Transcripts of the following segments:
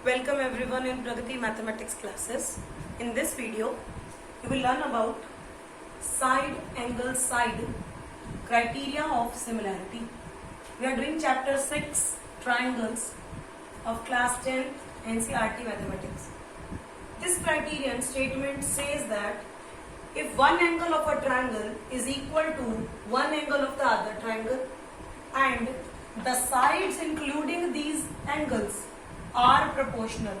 Welcome everyone in Pragati Mathematics classes. In this video, you will learn about side angle side criteria of similarity. We are doing chapter 6 triangles of class 10 NCERT Mathematics. This criterion statement says that if one angle of a triangle is equal to one angle of the other triangle and the sides including these angles are proportional,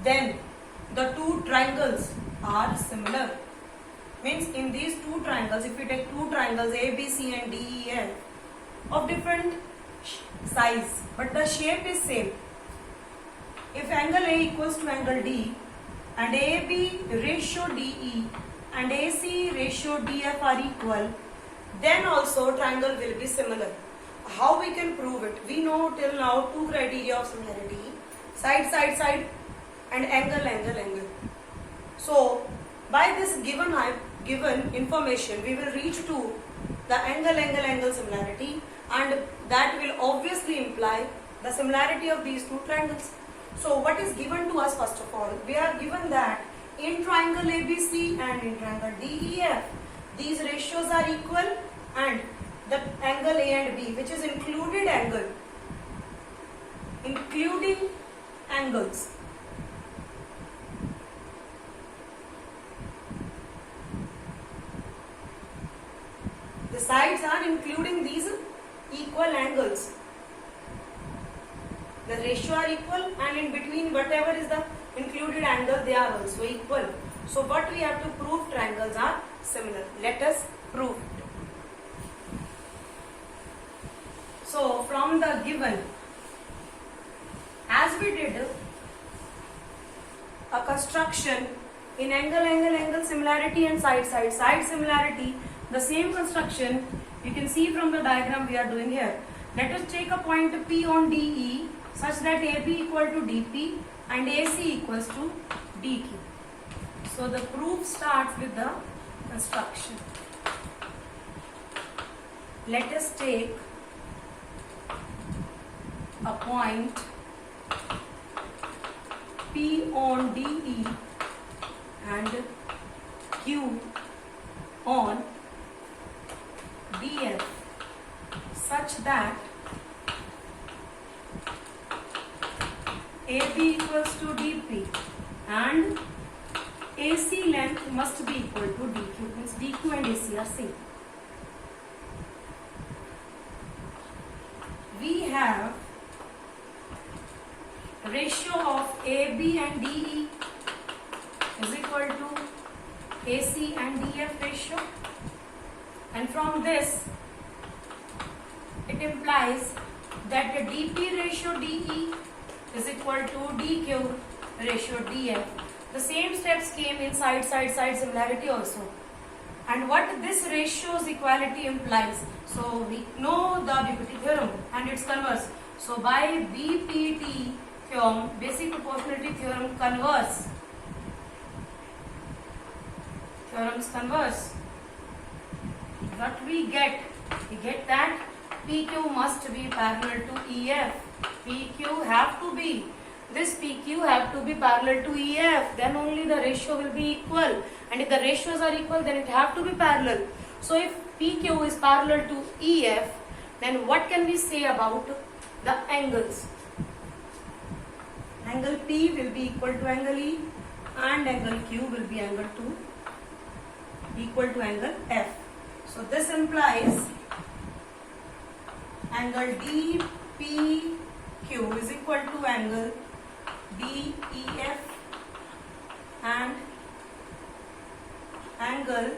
then the two triangles are similar. Means in these two triangles, if we take two triangles A, B, C and D, E, F of different size, but the shape is same. If angle A equals to angle D and AB ratio DE and AC ratio DF are equal, then also triangle will be similar. How we can prove it? We know till now two criteria of similarity: side, side, side and angle, angle, angle. So by this given information, we will reach to the angle, angle, angle similarity, and that will obviously imply the similarity of these two triangles. So what is given to us? First of all, we are given that in triangle ABC and in triangle DEF, these ratios are equal, and the angle A and B, which is including angles. The sides are including these equal angles. The ratio are equal, and in between whatever is the included angle, they are also equal. So what we have to prove? Triangles are similar. Let us prove it. So from the given, as we did a construction in angle, angle, angle similarity and side, side, side similarity, the same construction you can see from the diagram we are doing here. Let us take a point P on DE such that AB equal to DP and AC equals to DQ. So the proof starts with the construction. Let us take a point P on DE and Q on DF such that AB equals to DP and AC length must be equal to DQ. Means DQ and AC are same. We have ratio of AB and DE is equal to AC and DF ratio, and from this it implies that the DP ratio DE is equal to DQ ratio DF. The same steps came in side, side, side similarity also. And what this ratio's equality implies? So we know the BPT theorem and its converse. So by BPT theorem, basic proportionality theorem converse, theorems converse, what we get that PQ must be parallel to EF. PQ have to be, this PQ have to be parallel to EF, then only the ratio will be equal, and if the ratios are equal, then it have to be parallel. So if PQ is parallel to EF, then what can we say about the angles? Angle P will be equal to angle E and angle Q will be equal to angle F. So this implies angle DPQ is equal to angle DEF and angle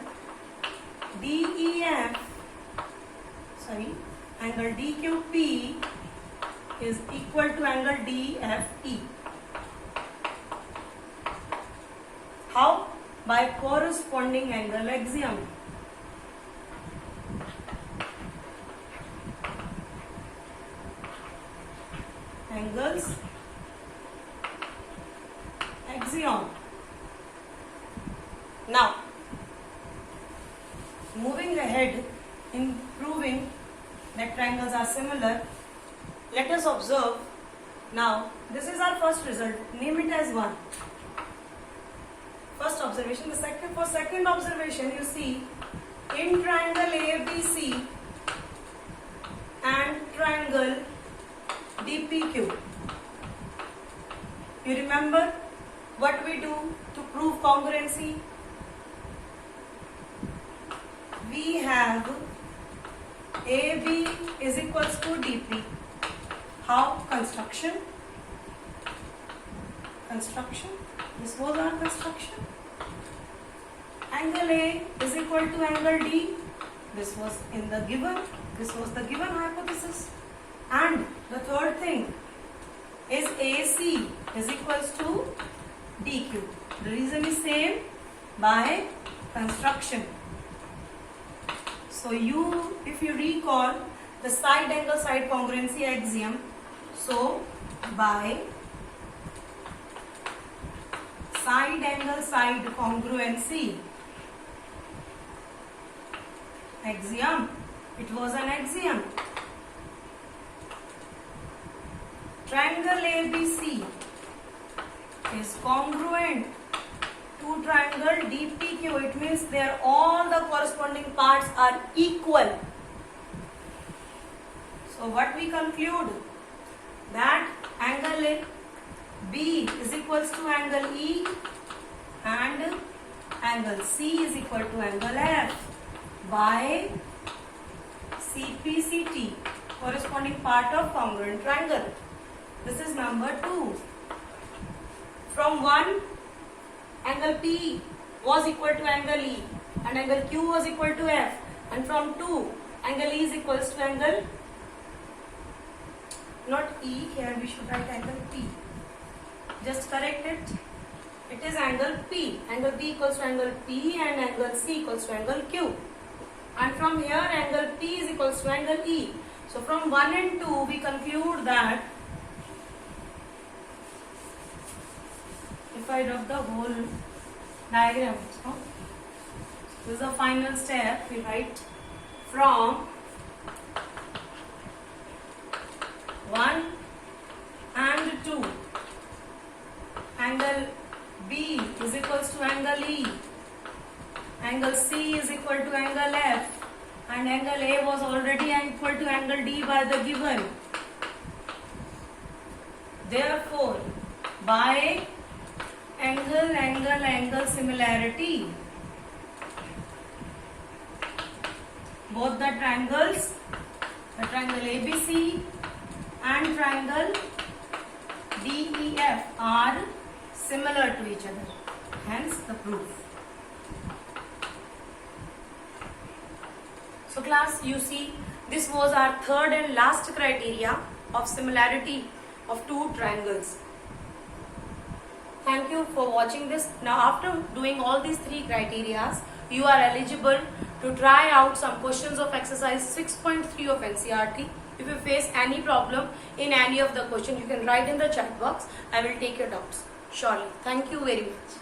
angle DQP is equal to angle DFE. How? By corresponding angle axiom. Angles axiom. Now, moving ahead in proving that triangles are similar, let us observe Now, this is our first result. Name it as 1. First observation. For second observation, you see in triangle ABC and triangle DPQ. You remember what we do to prove congruency? We have AB is equals to DP. How? Construction. This was our construction. Angle A is equal to angle D. This was in the given. This was the given hypothesis. And the third thing is AC is equals to DQ. The reason is same, by construction. So if you recall the side angle side congruency axiom, so by side angle side congruency axiom, it was an axiom. Triangle ABC is congruent to triangle DPQ. It means all the corresponding parts are equal. So what we conclude? That angle B is equals to angle E and angle C is equal to angle F by CPCT, corresponding part of congruent triangle. This is number 2. From 1, angle P was equal to angle E and angle Q was equal to F, and from 2, angle E is equals to angle, not E, here we should write angle P. Just correct it. It is angle P. Angle P equals to angle P and angle C equals to angle Q. And from here angle P is equals to angle E. So from 1 and 2 we conclude that, if I draw the whole diagram, so this is the final step. We write from 1 and 2, angle B is equals to angle E, angle C is equal to angle F, and angle A was already equal to angle D by the given. Therefore, by angle similarity, both the triangles, the triangle ABC and triangle DEF are similar to each other. Hence the proof. So class, you see, this was our third and last criteria of similarity of two triangles. Thank you for watching this. Now after doing all these three criterias, you are eligible to try out some questions of exercise 6.3 of NCERT. If you face any problem in any of the question, you can write in the chat box. I will take your doubts. Surely. Thank you very much.